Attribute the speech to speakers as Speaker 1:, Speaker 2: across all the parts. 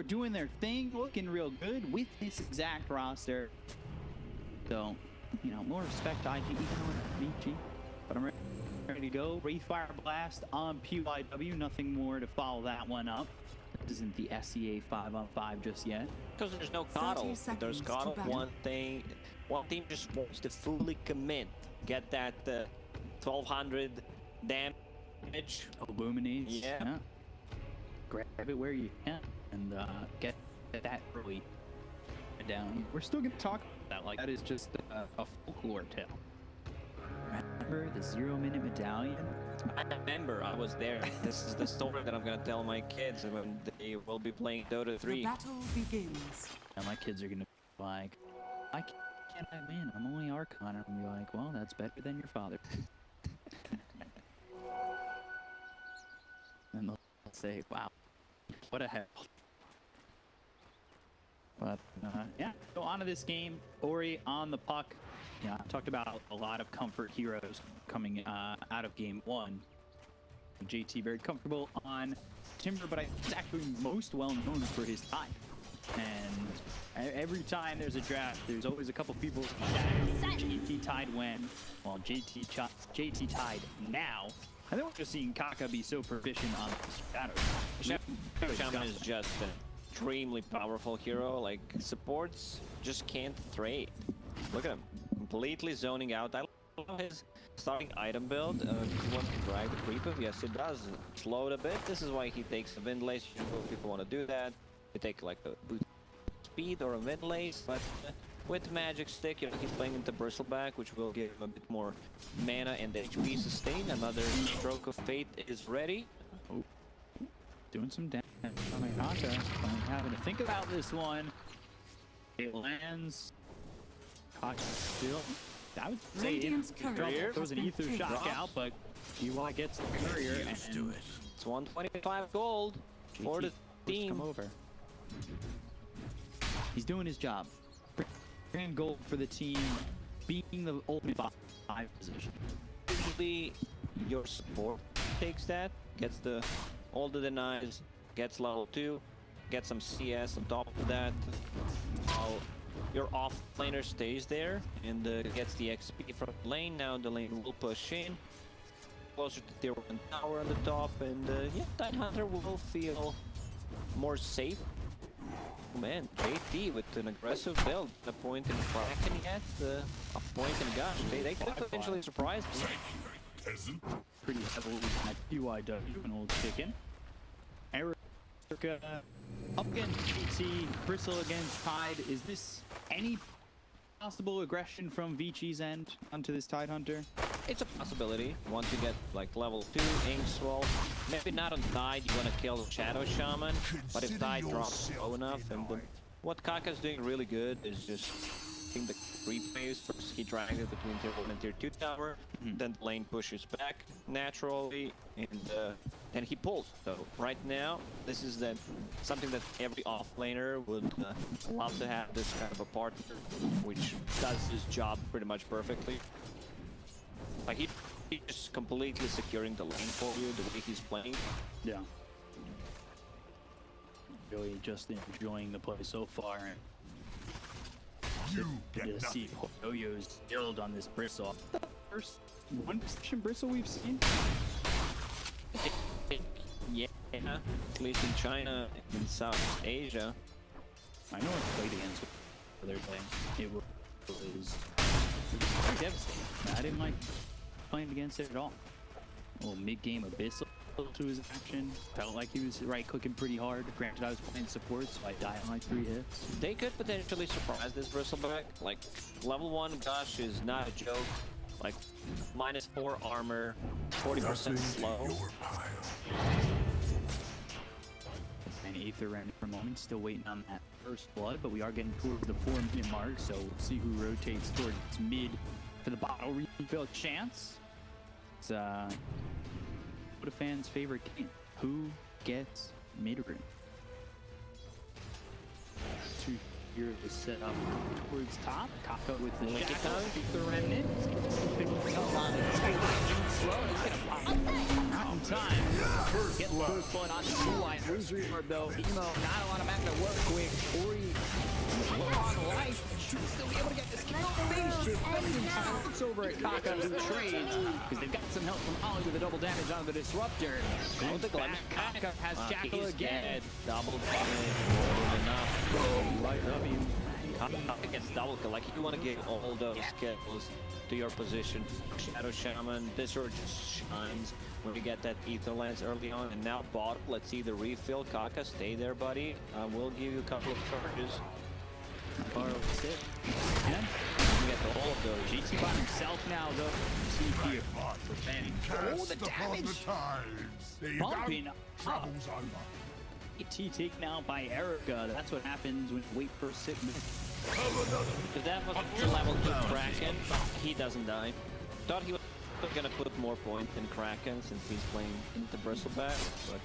Speaker 1: doing their thing, looking real good with this exact roster. So, you know, more respect to IG, even though it's Vici. But I'm ready to go. Wraith Fire Blast on PYW. Nothing more to follow that one up. This isn't the SEA 5-on-5 just yet.
Speaker 2: Because there's no coddle. If there's coddle, one team just wants to fully commit. Get that 1200 damage.
Speaker 1: Illuminates. Yeah. Grab it where you can and get that early down. We're still going to talk about that. Like, that is just a folklore tale. Remember the 0-minute medallion?
Speaker 2: I remember, I was there. This is the story that I'm going to tell my kids when they will be playing Dota 3.
Speaker 3: The battle begins.
Speaker 1: And my kids are going to be like, why can't I win? I'm only Archon. And I'm going to be like, well, that's better than your father. And they'll say, wow, what a hell. But yeah, so on to this game. Ori on the puck. Yeah, I talked about a lot of comfort heroes coming out of game one. JT very comfortable on Timber, but he's actually most well known for his Tide. And every time there's a draft, there's always a couple people JT Tide when, well, JT Tide now. I think we're just seeing Kaka be so proficient on Shadow.
Speaker 2: Shaman is just an extremely powerful hero. Like, supports just can't trade. Look at him, completely zoning out. I love his starting item build. Do you want to drag the creep up? Yes, it does. Slow it a bit. This is why he takes a wind lace. Usually people want to do that. They take like a boost speed or a wind lace, but with magic stick, you know, he's playing into Bristleback, which will give him a bit more mana and HP sustain. Another stroke of fate is ready.
Speaker 1: Oh, doing some damage on the Kaka. I'm having to think about this one. It lands. Kaka still. I would say it was an ether shock out, but GY gets the courier and
Speaker 2: it's 125 gold for the team.
Speaker 1: Come over. He's doing his job. Bringing gold for the team, being the ultimate 5 position.
Speaker 2: Usually, your support takes that, gets all the denies, gets level 2, gets some CS on top of that. While your offlaner stays there and gets the XP from the lane. Now the lane will push in closer to tier 1 tower on the top, and yeah, Tidehunter will feel more safe. Oh man, JT with an aggressive build. The point in Kraken yet, a point in Gush. They could potentially surprise me.
Speaker 1: Pretty heavily at PYW, an old chicken. Erica up against GT, Bristle against Tide. Is this any possible aggression from Vici's end onto this Tidehunter?
Speaker 2: It's a possibility. Once you get like level 2 ink swell, maybe not on Tide, you want to kill the Shadow Shaman, but if Tide drops low enough, and what Kaka's doing really good is just taking the creep phase. First he drags it between tier 1 and tier 2 tower, then the lane pushes back naturally, and he pulls. So right now, this is something that every offlaner would love to have, this kind of a partner, which does his job pretty much perfectly. Like he's just completely securing the lane for you, the way he's playing.
Speaker 1: Yeah. Really just enjoying the play so far.
Speaker 4: You get
Speaker 1: to see poyoyo's build on this Bristle. The first one position Bristle we've seen.
Speaker 2: Yeah, at least in China and South Asia.
Speaker 1: I know I've played against other thing. It was very devastating. I didn't like playing against it at all. A little mid-game abyssal to his action. Felt like he was right-clicking pretty hard. Granted, I was playing support, so I died on like 3 hits.
Speaker 2: They could potentially surprise this Bristleback. Like, level 1 Gush is not a joke. Like, -4 armor, 40% slow.
Speaker 1: And Aether ran for a moment, still waiting on that first blood, but we are getting towards the 4-minute mark, so we'll see who rotates towards mid for the bottle refill chance. It's what a fan's favorite game. Who gets mid-room? Two here is set up towards top. Kaka with the shadow, the remnant. Out in time. Get the first blood on the blue line. Rosary Orb though. Emo, not a lot of back to looks over at Kaka who trades because they've got some help from Ollie with a double damage on the Disruptor. Kaka has Jackal again.
Speaker 2: Dead. Double damage, more than enough.
Speaker 1: Right, I mean,
Speaker 2: Kaka gets double kill. Like, you want to get all those kills to your position. Shadow Shaman, this sword just shines when you get that Ether Lance early on. And now bot, let's see the refill. Kaka, stay there, buddy. We'll give you a couple of charges.
Speaker 1: Far sit.
Speaker 2: Yeah. You get all of those.
Speaker 1: GT by himself now, though. See here. Oh, the damage! Bumping up. GT taken out by Erica. That's what happens when you wait for a sit.
Speaker 2: If that was the level 2 Kraken, he doesn't die. Thought he was gonna put more points in Kraken since he's playing into Bristleback, but...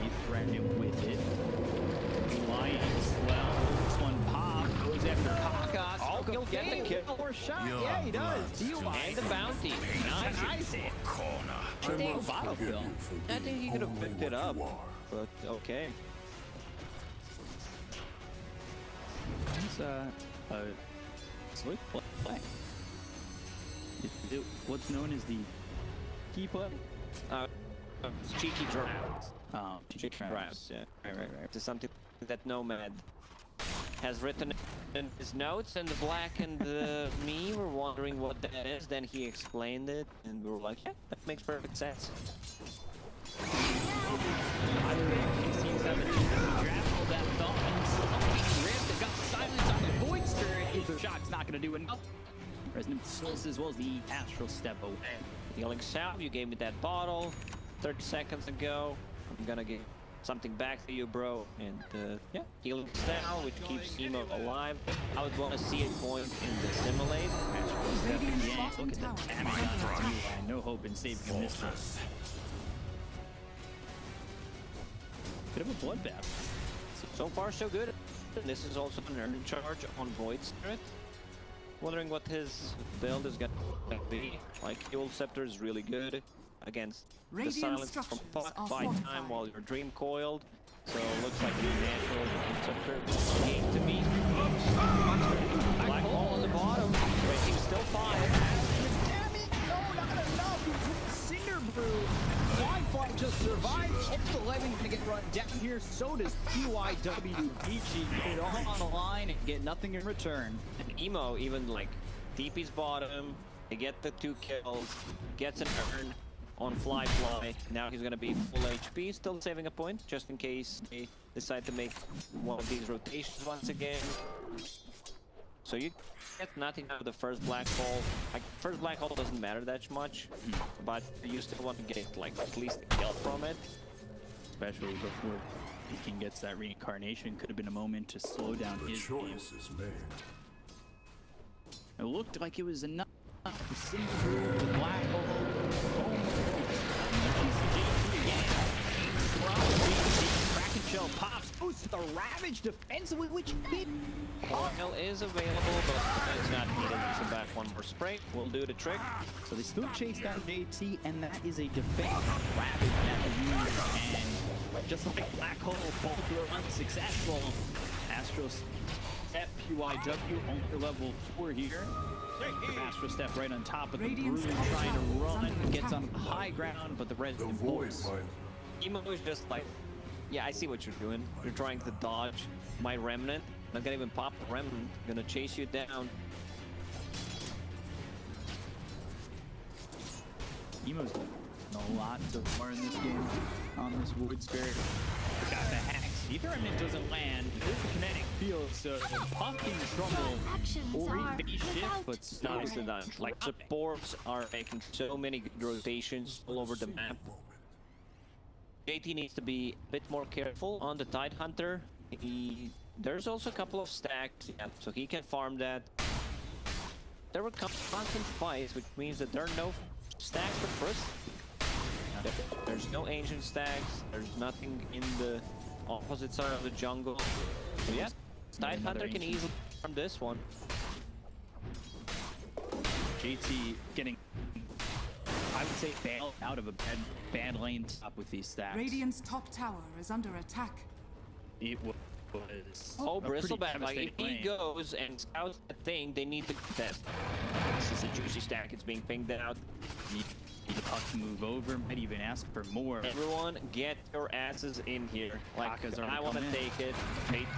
Speaker 1: He threatened him with it. Lions, well, this one pop goes after Kaka.
Speaker 2: Oh, he'll get the kill.
Speaker 1: Or shot. Yeah, he does.
Speaker 2: And the bounty. Nice.
Speaker 1: Bottle kill.
Speaker 2: I think he could have picked it up, but okay.
Speaker 1: It's a slick play. What's known as the key play?
Speaker 2: Cheeky drafts.
Speaker 1: Oh,
Speaker 2: Cheeky drafts, yeah.
Speaker 1: Right.
Speaker 2: It's something that Nomad has written in his notes, and the Black and me were wondering what that is. Then he explained it, and we were like, yeah, that makes perfect sense.
Speaker 1: I think he seems to have a draft all that thought and ripped and got silence on the Void Spirit. Ether Shock's not going to do enough. Resonant Souls as well as the Astral Step away.
Speaker 2: Healing Salve, you gave me that bottle 30 seconds ago. I'm gonna give something back to you, bro. And yeah, Healing Salve, which keeps Emo alive. I would want to see a point in the Simulate.
Speaker 1: Yeah, look at the damage on it. No hope in saving him this time. Bit of a bloodbath.
Speaker 2: So far, so good. This is also an earning charge on Void Spirit. Wondering what his build is gonna be. Like, Dual Scepter is really good against the silence from Puck, buy time while you're Dream Coiled. So looks like the natural Scepter game to me. Black hole on the bottom, rating still 5.
Speaker 1: Damn it! No, not enough! Cinder Brew! Flyfly just survived. It's 11 gonna get run down here. So does PYW Vici. Put it all on the line and get nothing in return.
Speaker 2: And Emo even like TP's bottom. They get the 2 kills. Gets an earn on Flyfly. Now he's gonna be full HP. Still saving a point just in case they decide to make one of these rotations once again. So you get nothing out of the first black hole. Like, first black hole doesn't matter that much, but you still want to get like at least a kill from it.
Speaker 1: Especially before Deacon gets that reincarnation, could have been a moment to slow down his game. It looked like it was enough to see through the black hole. Kraken shell pops, goes to the Ravage defensively, which did.
Speaker 2: Oil is available, but it's not needed. So back one more spray will do the trick.
Speaker 1: So they still chase down JT, and that is a defense. Ravage now used, and just like Black Hole, both were unsuccessful. Astro Step PYW only level 4 here. Astro Step right on top of the Brew, trying to run, gets on high ground, but the Resident Pulse.
Speaker 2: Emo is just like, yeah, I see what you're doing. You're trying to dodge my Remnant. Not gonna even pop the Remnant. Gonna chase you down.
Speaker 1: Emo's done a lot so far in this game on this Void Spirit. Got the hacks. Ether Remnant doesn't land. There's the kinetic field, so Puck in trouble. Ori base shift, but
Speaker 2: nicely done. Like, supports are making so many good rotations all over the map. JT needs to be a bit more careful on the Tidehunter. There's also a couple of stacks, yeah, so he can farm that. There were constant fights, which means that there are no stacks for first. There's no ancient stacks. There's nothing in the opposite side of the jungle. So yeah, Tidehunter can easily farm this one.
Speaker 1: JT getting, I would say, bailed out of a bad lane top with these stacks.
Speaker 3: Radiant's top tower is under attack.
Speaker 1: It was
Speaker 2: Oh,
Speaker 1: a pretty
Speaker 2: Bristleback, like, if
Speaker 1: devastating
Speaker 2: he
Speaker 1: lane.
Speaker 2: goes and scouts that thing, they need to contest. This is a juicy stack, it's being pinged out.
Speaker 1: Need the puck to move over, might even ask for more.
Speaker 2: Everyone, get your asses in here. Like,
Speaker 1: Kaka's already
Speaker 2: I want to
Speaker 1: come in.
Speaker 2: take it. JT,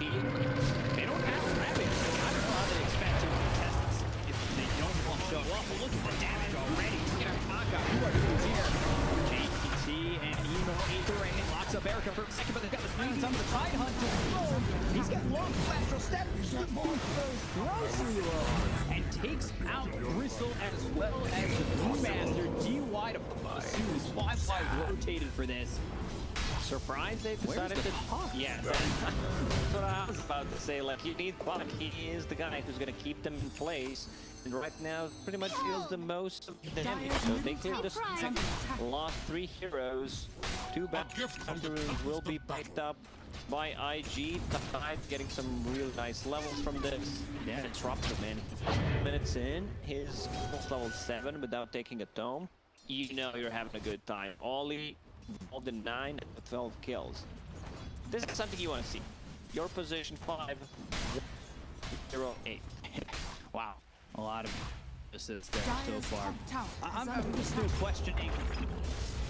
Speaker 1: They don't have rabbit. I don't know how they expect to contest this if they don't want to show up. But look at the damage already. Kaka, who are these here? JT and Emo Aether and locks up Erica for a second, but they've got the screens under the Tidehunter. Oh, he's got long lateral step. The ball goes grocery low and takes out Bristle as well as the Brewmaster. DY to as soon as flyfly rotated for this.
Speaker 2: surprised they decided to... Yeah, that's what I was about to say. Like, you need Buck. He is the guy who's going to keep them in place. And right now, pretty much deals the most of the damage. So they cleared the stack, lost 3 heroes. 2 bad Thunderers will be picked up by IG. Tide getting some real nice levels from this.
Speaker 1: Yeah.
Speaker 2: Disruptor, man. 2 minutes in, his level 7 without taking a tome. You know you're having a good time. Ollie involved in 9 and 12 kills. This is something you want to see. Your position 5, 0, 8.
Speaker 1: Wow, a lot of assists there so far. I'm just still questioning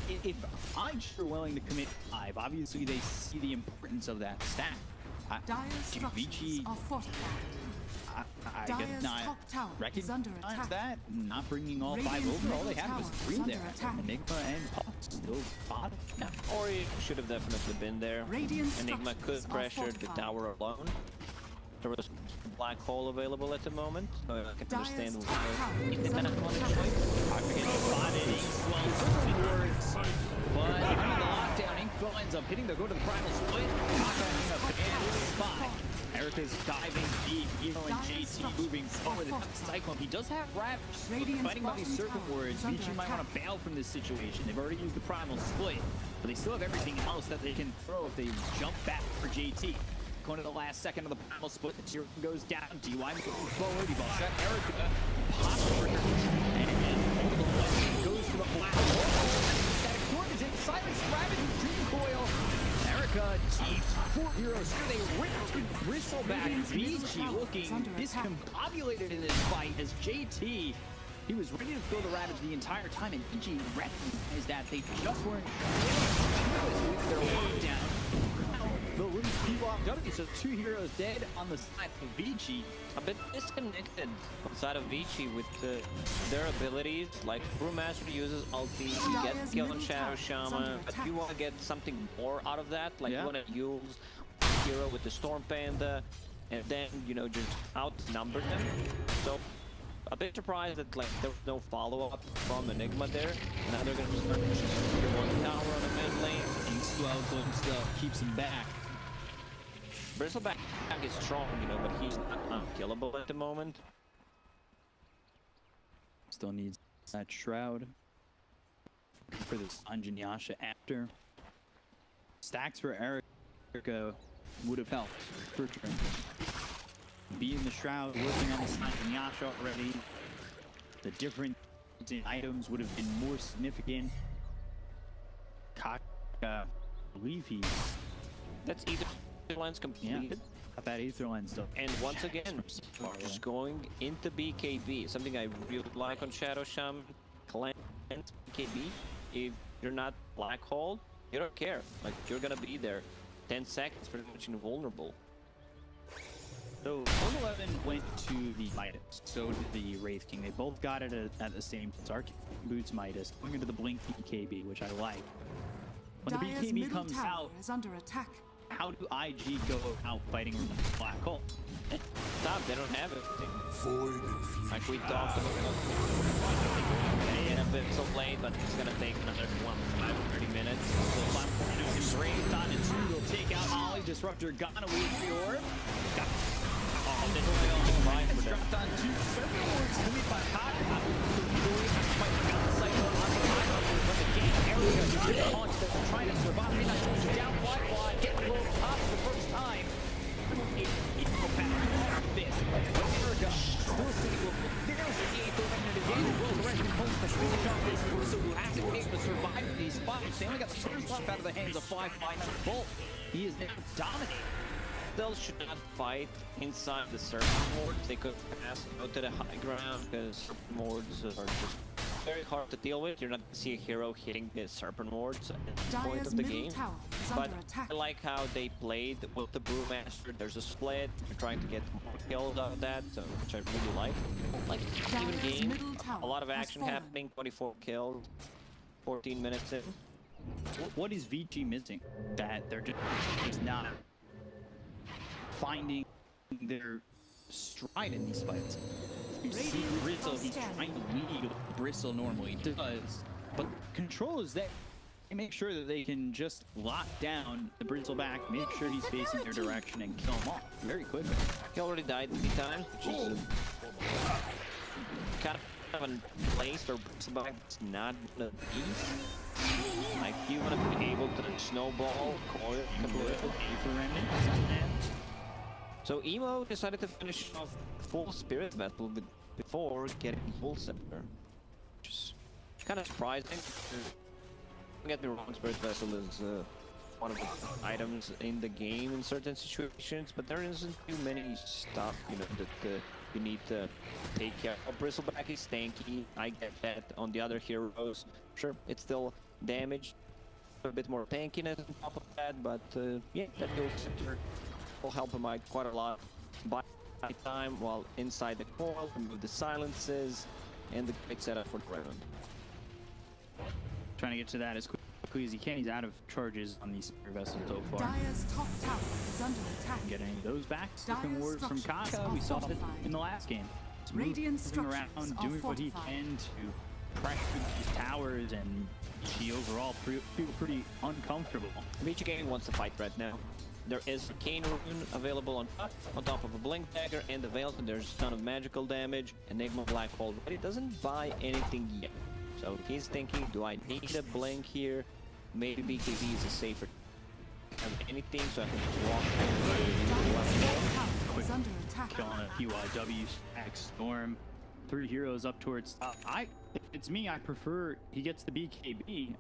Speaker 1: if I'm sure willing to commit 5. Obviously, they see the importance of that stat. Vici, I guess not recognize that. Not bringing all 5 over. All they had was 3 there. Enigma and Puck still bottom.
Speaker 2: Yeah, Ori should have definitely been there. Enigma could pressure the tower alone. There was a black hole available at the moment, so I can understand why he didn't want to play.
Speaker 1: I forget he spotted Ink towards, but under the lockdown, Ink ends up hitting the go to the primal split. Kaka in a bad spot. Erica's diving deep, Emo and JT moving forward. Cyclone, he does have Ravage, fighting by these Serpent Wards. Vici might want to bail from this situation. They've already used the primal split, but they still have everything else that they can throw if they jump back for JT. Going to the last second of the primal split, the tier goes down. DY moving forward, he ball shot Erica, pops for her, and again, goes to the black hole. Static Torque is in, Silence, Ravage, Dream Coil. Erica, deep, 4 heroes here, they ripped Bristleback. Vici looking discombobulated in this fight as JT, he was ready to throw the Ravage the entire time, and Vici recognized that they just weren't with their lockdown. The Luke PWW, so 2 heroes dead on the side of Vici.
Speaker 2: A bit disconnected on the side of Vici with their abilities. Like, Brewmaster uses ulti, you get kill on Shadow Shaman, but you want to get something more out of that. Like, you want to use hero with the Storm Panda, and then, you know, just outnumber them. So, a bit surprised that, like, there was no follow-up from Enigma there. Now they're going to start pushing one tower on the mid lane.
Speaker 1: Still keeps him back.
Speaker 2: Bristleback is strong, you know, but he's not unkillable at the moment.
Speaker 1: Still needs that Shroud for this Anjanyasha after. Stacks for Erica would have helped for sure. Being the Shroud, working on this Anjanyasha already. The difference in items would have been more significant. Kaka, I believe he's...
Speaker 2: That's either lines completed.
Speaker 1: Got that Aether line stuff.
Speaker 2: And once again, just going into BKB, something I really like on Shadow Shaman, cleanse BKB. If you're not black hole, you don't care. Like, you're gonna be there. 10 seconds, pretty much invulnerable.
Speaker 1: So, 11 went to the Midas, so did the Wraith King. They both got it at the same time. Arc boots Midas, going into the Blink BKB, which I like. When the BKB comes out,
Speaker 3: is under attack.
Speaker 1: How do IG go out fighting with the black hole?
Speaker 2: Stop, they don't have it. Like we talked about. A bit so late, but it's gonna take another 30 minutes.
Speaker 1: So Flyfly is raised on and 2 will take out Ollie. Disruptor gone away from the orb. Got dropped on 2 Serpent Wards to meet by Kaka. Fighting out the cycle on the Tidehunter, but the game area is constant, trying to survive. Midnight down Flyfly, getting a little top for the first time. Equal pattern this. America still sitting with there's the 8th eliminated again. Will the rest impose the finish on this Russo, who hasn't been able to survive these fights. They only got the first left out of the hands of Flyfly, not both. He is now dominating.
Speaker 2: still should not fight inside the serpent wards. They could pass, go to the high ground, because serpent wards are just very hard to deal with. You're not going to see a hero hitting the serpent wards at the point of the game. But I like how they played with the Brewmaster. There's a split. You're trying to get more kills out of that, so, which I really like. Like, even game, a lot of action happening, 24 kills, 14 minutes in.
Speaker 1: What is Vici missing? That they're just not finding their stride in these fights. You see Bristle, he's trying to lead what Bristle normally does, but control is that they make sure that they can just lock down the Bristleback, make sure he's facing their direction, and kill him off very quickly.
Speaker 2: He already died 3 times, which is kind of a place where Bristleback is not the beast. Like, you want to be able to snowball, coil, completely. So Emo decided to finish off full Spirit Vessel before getting Full Scepter, which is kind of surprising. Don't get me wrong, Spirit Vessel is one of the items in the game in certain situations, but there isn't too many stuff, you know, that you need to take care of. Bristleback is tanky, I get that. On the other heroes, sure, it's still damaged, a bit more tankiness on top of that, but yeah, that Full Scepter will help him out quite a lot. By time, while inside the coil, remove the silences, and the great setup for the round.
Speaker 1: Trying to get to that as quickly as he can. He's out of charges on these Spirit Vessels so far.
Speaker 3: Dire's top tower is under attack.
Speaker 1: Get any of those back. Skipping word from Kaka. We saw it in the last game. Moving around, doing what he can to pressure these towers, and he overall feel pretty uncomfortable.
Speaker 2: Vici game wants to fight right now. There is a Cane Rune available on top of a Blink Dagger and the Veil, so there's a ton of magical damage. Enigma Black Hole, but he doesn't buy anything yet. So he's thinking, do I need a Blink here? Maybe BKB is a safer. Have anything, so I can just walk.
Speaker 1: Killing a few IWs, X Storm, 3 heroes up towards top. If it's me, I prefer he gets the BKB.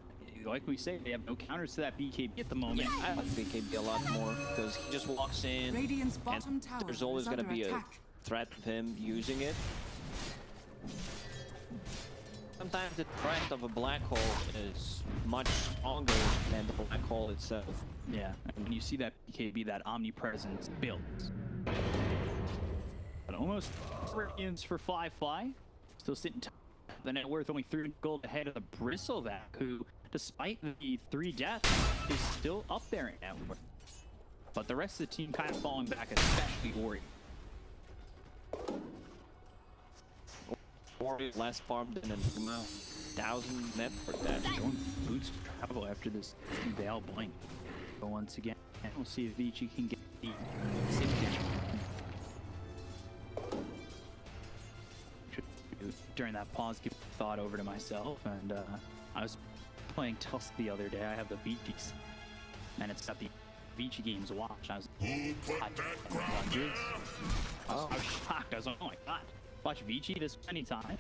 Speaker 1: Like we say, they have no counters to that BKB at the moment.
Speaker 2: I like BKB a lot more because he just walks in, and there's always going to be a threat of him using it. Sometimes the threat of a black hole is much stronger than the black hole itself.
Speaker 1: Yeah, and when you see that BKB, that omnipresence builds. But almost Radiance for flyfly, still sitting top. The net worth only 3 gold ahead of the Bristleback, who, despite the 3 deaths, is still up there in net worth. But the rest of the team kind of falling back, especially Ori.
Speaker 2: Ori less farmed than Enigma, 1,000 net for that.
Speaker 1: Going boots travel after this Veil Blink. But once again, we'll see if Vici can get the 60. During that pause, give thought over to myself, and I was playing Tusk the other day. I have the Vicis, and it's got the Vici games watch. I was hundreds. I was shocked. I was like, oh my god, watch Vici this many times.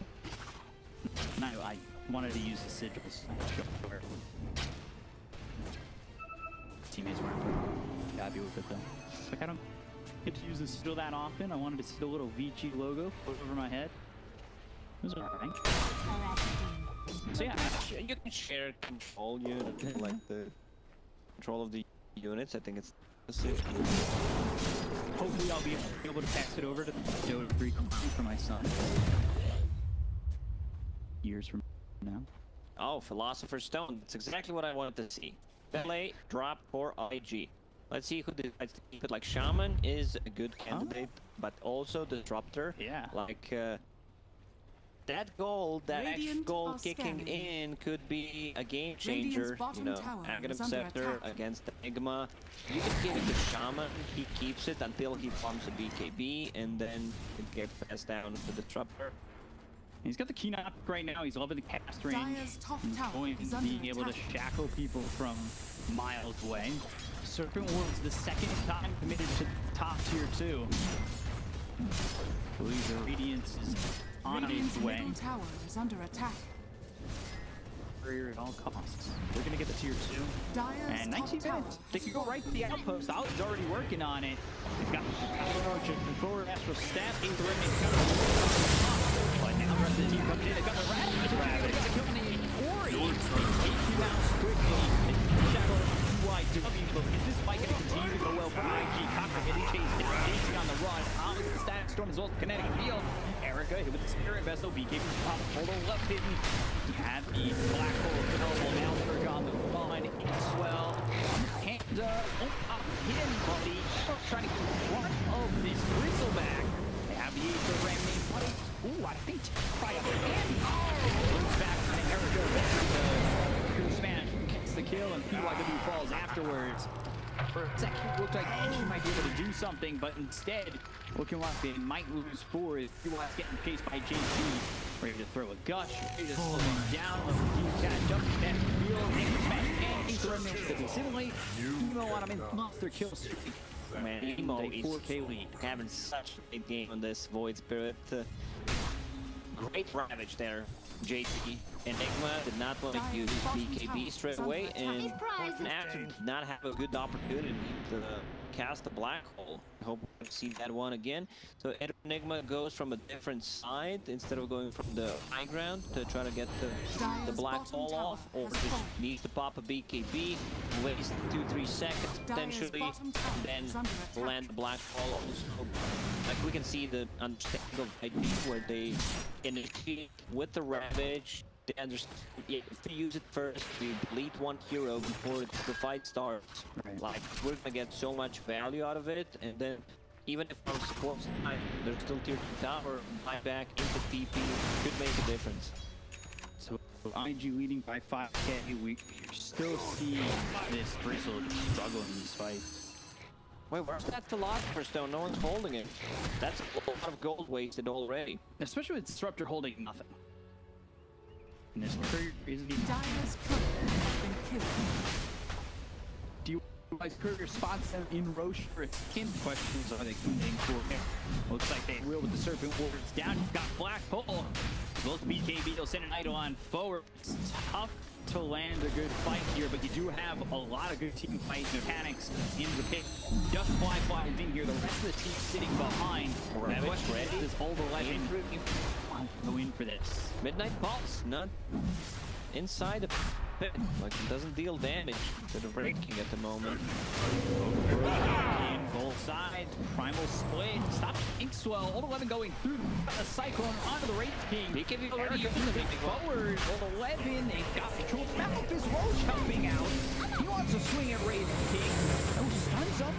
Speaker 1: And I wanted to use the sigils. Teammates weren't happy with it though. Like, I don't get to use the sigil that often. I wanted to see the little Vici logo put over my head. It was alright. So yeah,
Speaker 2: you can share control unit, like the control of the units. I think it's
Speaker 1: hopefully I'll be able to pass it over to the Dota 3 for my son. Years from now.
Speaker 2: Oh, Philosopher's Stone. That's exactly what I wanted to see. Play, drop, or IG. Let's see who decides to keep it. Like, Shaman is a good candidate, but also the Disruptor.
Speaker 1: Yeah.
Speaker 2: Like, that goal, that extra goal kicking in could be a game changer. You know, Aghanim Scepter against Enigma. You can give it to Shaman, he keeps it until he pumps a BKB, and then it gets passed down to the Disruptor.
Speaker 1: He's got the key knock right now. He's loving the cast range. He's being able to shackle people from miles away. Serpent Ward's the 2nd time committed to top tier 2. I believe the Radiance is on its way.
Speaker 3: Tower is under attack.
Speaker 1: courier at all costs. We're gonna get the tier 2.
Speaker 3: Dire's
Speaker 1: And
Speaker 3: top
Speaker 1: 19
Speaker 3: tower
Speaker 1: minutes. They
Speaker 3: has
Speaker 1: can go right to
Speaker 3: fallen.
Speaker 1: the outpost. I was already working on it. They've got the forward astral staff. But now the rest of the team comes in. They've got the Ravage. They got to kill the Ori. 18 rounds quickly. Shadow UIW. But is this fight going to continue to go well for IG? Kaka getting chased down. JT on the run. Out with the static storm as well as the kinetic field. Erica hit with the spirit vessel. BKB pop. Hold on left hidden. You have the black hole available. Now on the run. Swell. Panda. Hidden buddy. Trying to get in front of this Bristleback. They have the Aether Remnant. Buddy. Ooh, I think try up again. Moves back on Erica. The Spanish gets the kill and PYW falls afterwards. For a second, it looked like she might be able to do something, but instead, looking like they might lose 4 as PY's getting chased by JT. Ready to throw a gush, ready to slow him down. Catch up in that field. And Aether Remnant to assimilate. Emo on him in monster kill streak.
Speaker 2: Man, Emo
Speaker 1: a
Speaker 2: is
Speaker 1: 4K lead.
Speaker 2: having such a great game on this Void Spirit. Great Ravage there, JT. Enigma did not want to use BKB straight away, and after did not have a good opportunity to cast the black hole. Hope we'll see that one again. So Enigma goes from a different side instead of going from the high ground to try to get the black hole off, or just needs to pop a BKB, waste 2-3 seconds potentially, then land the black hole also. Like we can see the understanding of ID where they initiate with the Ravage. They understand if they use it first, we delete one hero before the fight starts.
Speaker 1: Right.
Speaker 2: Like we're gonna get so much value out of it, and then even if our support side, there's still tier 2 tower, buy back into TP could make a difference.
Speaker 1: So IG leading by 5K. We still see this Bristle struggle in these fights.
Speaker 2: Wait, where's that Philosopher's Stone? No one's holding it. That's a lot of gold wasted already.
Speaker 1: Especially with Disruptor holding nothing. And this courier is the
Speaker 3: Dire's courier has been killed.
Speaker 1: Do you guys courier spots them in Roche for a skin? Questions are they coming for him? Looks like they will with the Serpent Warriors down. You've got Black Hole. Both BKB, they'll send an Eidolon forward. It's tough to land a good fight here, but you do have a lot of good team fight mechanics in the pick. Just flyfly is in here. The rest of the team sitting behind.
Speaker 2: Ravage
Speaker 1: The question
Speaker 2: ready.
Speaker 1: is Old 11 go in for this.
Speaker 2: Midnight Pulse, not inside the pit. Like it doesn't deal damage to the breaking at the moment.
Speaker 1: In both sides, Primal Split, stop Inkswell, Old 11 going through the Cyclone onto the Wraith King.
Speaker 2: BKB
Speaker 1: Erica
Speaker 2: already
Speaker 1: in the big forward, Old 11, they got control. Malphus Roach helping out. He wants to swing at Wraith King. No stuns up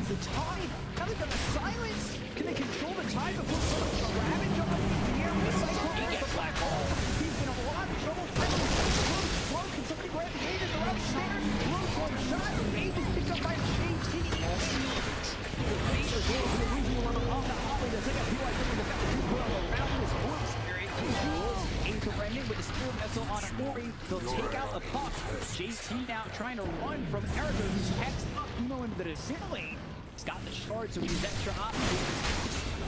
Speaker 1: the Tide. Now they've got the silence. Can they control the Tide before someone Ravage up in the air with the Cyclone?
Speaker 2: He gets Black Hole.
Speaker 1: He's in a lot of trouble. Can somebody grab the Aegis? They're upstairs. Roach one shot. Aegis picked up by JT. With the Spirit Vessel on Ori, they'll take out the puck. JT now trying to run from Erica, who's hexed up Emo into the ceiling. He's got the shard, so he's extra options.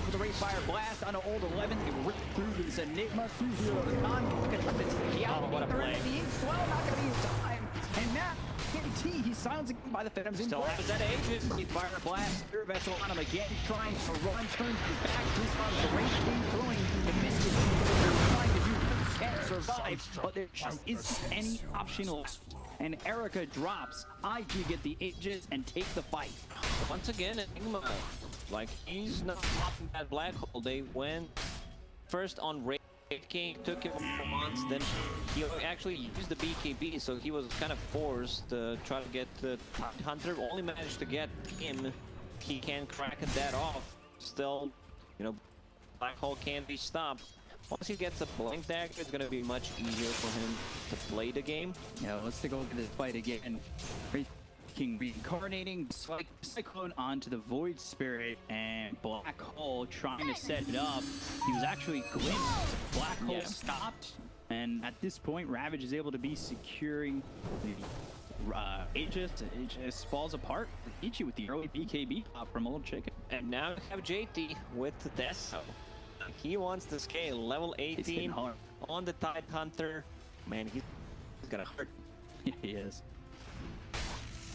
Speaker 1: For the Wraith Fire Blast on an Old 11, they rip through this Enigma, through Zero Con, gonna try to take the out.
Speaker 2: What a play.
Speaker 1: The ink swell, not gonna be his time. And now, JT, he's silenced again by the Phantoms in
Speaker 2: Still
Speaker 1: play.
Speaker 2: has that Aegis.
Speaker 1: Fire Blast, Spirit Vessel on him again, trying to run, turns his back, this on the Wraith King, throwing the biscuit. They're trying to do can't survive, but there just isn't any option left. And Erica drops. IG get the Aegis and take the fight.
Speaker 2: Once again, Enigma, like he's not popping that black hole. They went first on Wraith King, took him once, then he actually used the BKB, so he was kind of forced to try to get the Tidehunter. Only managed to get him. He can't crack that off. Still, you know, black hole can't be stopped. Once he gets a blink dagger, it's gonna be much easier for him to play the game.
Speaker 1: Yeah, let's take a look at this fight again. Wraith King reincarnating Cyclone onto the Void Spirit, and Black Hole trying to set it up. He was actually glimpsed. Black Hole stopped, and at this point, Ravage is able to be securing the Aegis. Aegis falls apart. Vici with the early BKB pop from Old Chicken.
Speaker 2: And now we have JT with the Deso. He wants to scale level 18 on the Tidehunter. Man, he's gonna hurt.
Speaker 1: Yeah, he is.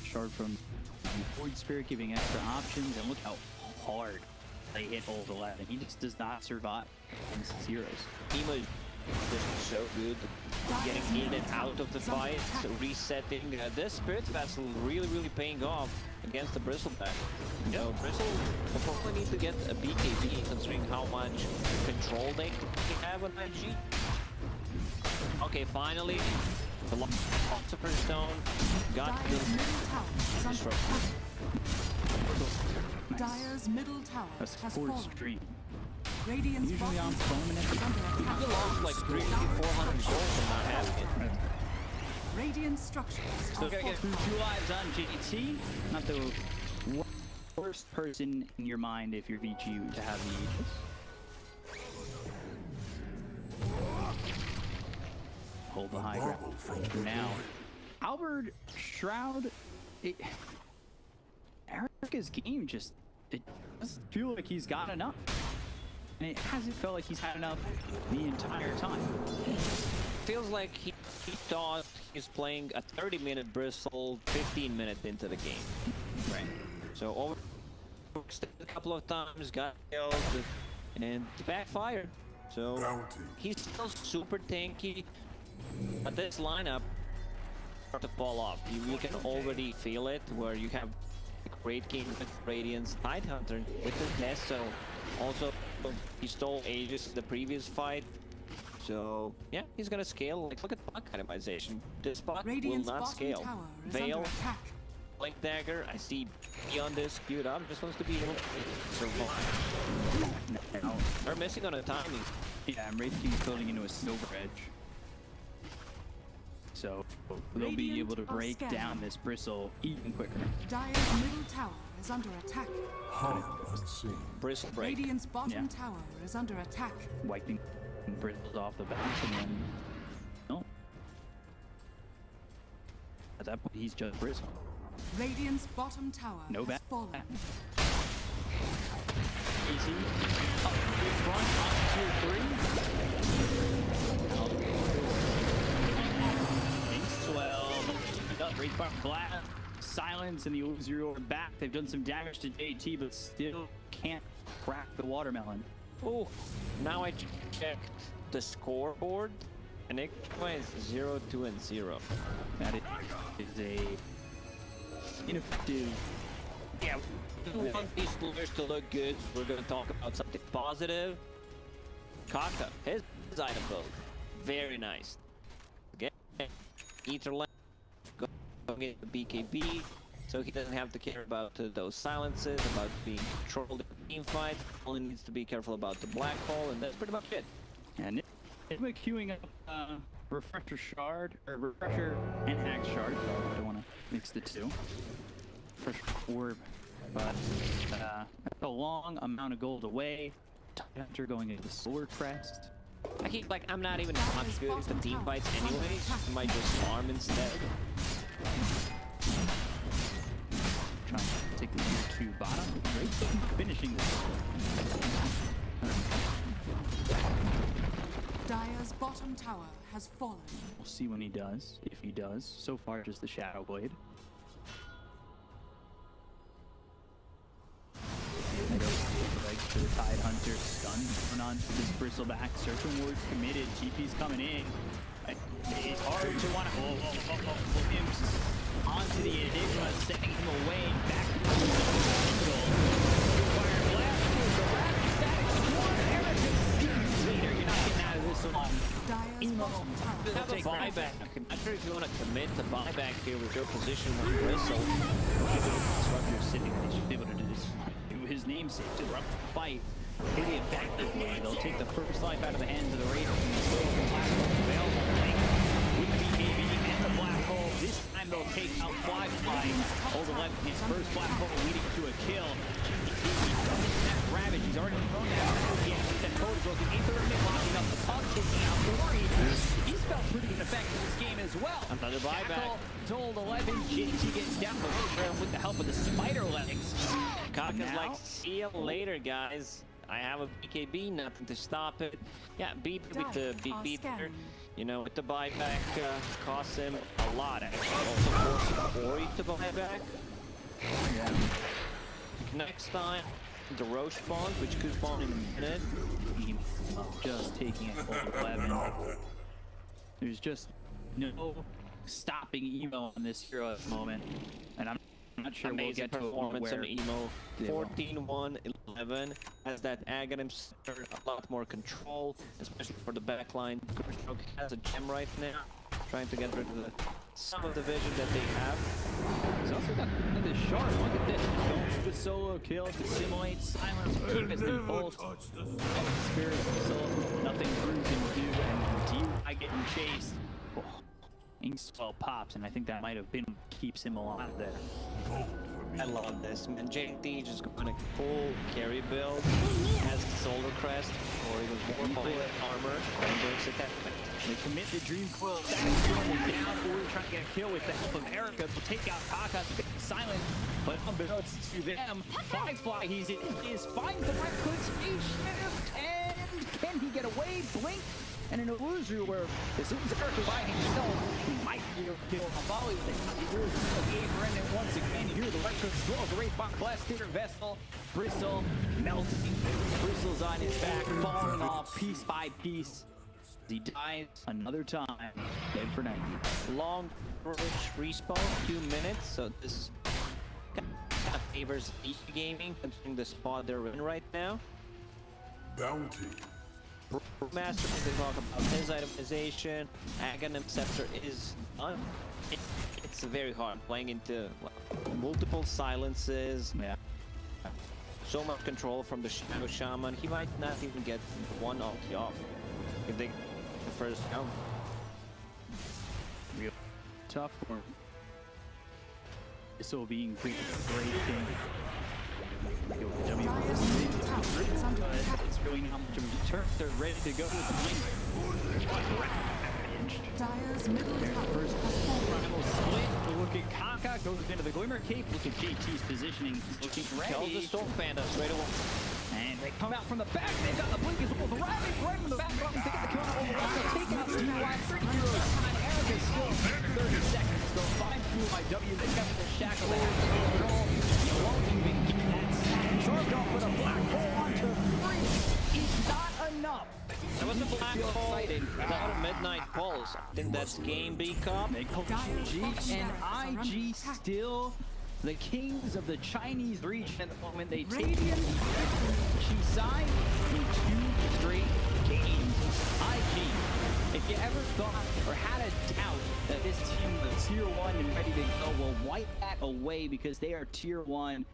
Speaker 1: Shard from Void Spirit giving extra options, and look how hard they hit ult 11. He just does not survive against his heroes.
Speaker 2: Enigma is just so good, getting in and out of the fight, resetting. This Spirit Vessel really paying off against the Bristleback.
Speaker 1: Yep.
Speaker 2: So Bristle will probably need to get a BKB, considering how much control they have on IG. Okay, finally, the Philosopher's Stone got
Speaker 3: Dire's middle tower is under
Speaker 2: Disruptor.
Speaker 3: attack.
Speaker 1: Nice.
Speaker 3: Dire's middle tower
Speaker 1: That's
Speaker 3: has
Speaker 1: fourth
Speaker 3: fallen.
Speaker 1: stream.
Speaker 3: Radiant's
Speaker 1: Usually
Speaker 3: bottom
Speaker 1: on
Speaker 3: tower
Speaker 1: phone and
Speaker 3: is under
Speaker 2: You
Speaker 3: attack.
Speaker 2: lost like 300-400 gold from not having it.
Speaker 3: Radiant structures
Speaker 1: Still
Speaker 3: are
Speaker 1: gotta get
Speaker 3: falling.
Speaker 1: through 2 lives on JT. Not the worst person in your mind if you're Vici to have the Aegis. Hold the high ground for now. Albert Shroud, Erica's game just, it doesn't feel like he's got enough. And it hasn't felt like he's had enough the entire time.
Speaker 2: Feels like he thought he's playing a 30-minute Bristle 15 minutes into the game.
Speaker 1: Right.
Speaker 2: So overextended a couple of times, got killed, and backfired. So he's still super tanky, but this lineup start to fall off. You can already feel it, where you have a great game with Radiance, Tidehunter with his nest. So also he stole Aegis in the previous fight. So yeah, he's gonna scale. Like, look at the buck itemization. This buck will
Speaker 3: Radiant's
Speaker 2: not
Speaker 3: bottom
Speaker 2: scale.
Speaker 3: tower is
Speaker 2: Veil,
Speaker 3: under attack.
Speaker 2: Blink Dagger, I see beyond this queued up, just wants to be able to survive.
Speaker 1: Now,
Speaker 2: They're missing on a timing.
Speaker 1: yeah, and Wraith King's building into a silver edge. So they'll be
Speaker 3: Radiant
Speaker 1: able to
Speaker 3: are
Speaker 1: break
Speaker 3: scanning.
Speaker 1: down this Bristle even quicker.
Speaker 3: Dire's middle tower is under attack.
Speaker 2: Bristle break.
Speaker 3: Radiant's bottom
Speaker 1: Yeah.
Speaker 3: tower is under attack.
Speaker 1: Wiping Bristles off the back and then... No. At that point, he's just Bristle.
Speaker 3: Radiant's bottom tower
Speaker 1: No
Speaker 3: has
Speaker 1: back.
Speaker 3: fallen.
Speaker 1: Easy. Up in front on tier 3. Thanks 12. Up, Wraith Fire Blast. Silence and the Uzi are back. They've done some damage to JT, but still can't crack the watermelon.
Speaker 2: Oh, now I checked the scoreboard. Enigma is 0-2-0.
Speaker 1: That is a ineffective.
Speaker 2: Yeah, we want these players to look good. So we're gonna talk about something positive. Kaka, his item build, very nice. Okay, Etherland, going into the BKB, so he doesn't have to care about those silences, about being controlled in the team fight. Only needs to be careful about the black hole, and that's pretty much it.
Speaker 1: And Enigma queuing up Refresher Shard, or Refresher and Axe Shard. I don't want to mix the two. Refresher Orb, but that's a long amount of gold away. Tidehunter going into the Solar Crest.
Speaker 2: I keep like, I'm not even contributing to team fights anyways. I might just farm instead.
Speaker 1: Trying to take the tier 2 bottom. Great finishing this.
Speaker 3: Dire's bottom tower has fallen.
Speaker 1: We'll see when he does, if he does. So far, just the Shadow Blade. Legs for the Tidehunter, stun going on to this Bristleback. Searching Ward's committed. TP's coming in. It's hard to want to. Williams onto the Enigma, sending him away. Back to the angle. Fire blast towards the rapid static swarm. Eric later. You're not getting out of this one.
Speaker 3: Dire's bottom tower.
Speaker 2: Have a
Speaker 1: take
Speaker 2: buyback. I'm not sure if you want to commit to buyback here with your position with Bristle.
Speaker 1: Disruptor sitting there. He should be able to do this. Do his namesake. Disrupt the fight. Pretty effectively. They'll take the first life out of the hands of the Raiders. And the still the black hole available. With the BKB and the black hole. This time they'll take out flyfly. Hold the left. His first black hole leading to a kill. That ravage. He's already thrown down. That code is looking. Aether locking up the puck. Taking out Ori. He's felt pretty ineffective this game as well.
Speaker 2: Another buyback.
Speaker 1: Told 11. JT gets down the road with the help of the spider legs.
Speaker 2: Kaka's
Speaker 1: Now?
Speaker 2: like, see you later, guys. I have a BKB, nothing to stop it. Yeah, beat with the
Speaker 3: Dive
Speaker 2: big
Speaker 3: are
Speaker 2: beat there.
Speaker 3: scanning.
Speaker 2: You know, with the buyback, costs him a lot, actually. Also forces Ori to buy back.
Speaker 1: Yeah.
Speaker 2: Next time, the Roche spawns, which could spawn in a minute.
Speaker 1: Just taking it full 11. There's just no stopping Emo on this hero at the moment. And I'm not sure we'll
Speaker 2: Amazing
Speaker 1: get to a point
Speaker 2: performance
Speaker 1: where
Speaker 2: from Emo.
Speaker 1: they will.
Speaker 2: 14-1-11 has that Aghanim center, a lot more control, especially for the backline. Grimstroke has a gem right now, trying to get rid of some of the vision that they have.
Speaker 1: He's also got the shard. Look at this. Going for the solo kill to simulate silence. Has been pulled. Spirit soul. Nothing Brew can do. And DUI getting chased. Oh. Inkswell pops, and I think that might have been what keeps him alive there.
Speaker 2: I love this, man. JT just going to full carry build, has the Solar Crest, or even more bullet armor, and breaks attack.
Speaker 1: They commit the Dream Coil. That's going down. Ori trying to get a kill with the help of Erica to take out Kaka. Silent, but unbeknownst to them, flyfly, he is finds the right click speed shift, and can he get away? Blink. And an illusory where as soon as Erica by himself, he might be able to kill a volley. He gave Brendan once again. You hear the right click as well. The Wraith box blast theater vessel. Bristle melting. Bristle's on his back, falling off piece by piece. He dies another time. Dead for 90.
Speaker 2: Long respawn, 2 minutes, so this kind of favors Vici Gaming, considering the spot they're in right now.
Speaker 4: Bounty.
Speaker 2: Brewmaster, they talk about his itemization. Aghanim Scepter is done. It's very hard playing into multiple silences.
Speaker 1: Yeah.
Speaker 2: So much control from the Shadow Shaman. He might not even get one ulti off if they get the first round.
Speaker 1: Real tough for him. This will be great thing. It's really not much of a deterrent. They're ready to go with the blink.
Speaker 3: Dyer's middle tower
Speaker 1: First
Speaker 3: has fallen.
Speaker 1: rival split. We look at Kaka, goes into the Glimmer Cape. Look at JT's positioning. Looking
Speaker 2: Tells the
Speaker 1: ready.
Speaker 2: Storm Panda straight away.
Speaker 1: And they come out from the back. They've got the blink as well. The Ravage right from the back. They get the kill on the take out DUI. 30 heroes. And Eric is still 30 seconds. They'll find W. They've got the shackle. They have to control. You won't even get that sack. Charged off with a black hole onto 3. It's not enough.
Speaker 2: That was a black hole without a midnight pulse. I think that's game B cup.
Speaker 1: They call G and IG still the kings of the Chinese region at the moment. They take Shisai in 2 straight games. IG, if you ever thought or had a doubt that this team was tier 1 and ready to go, well, wipe that away because they are tier 1.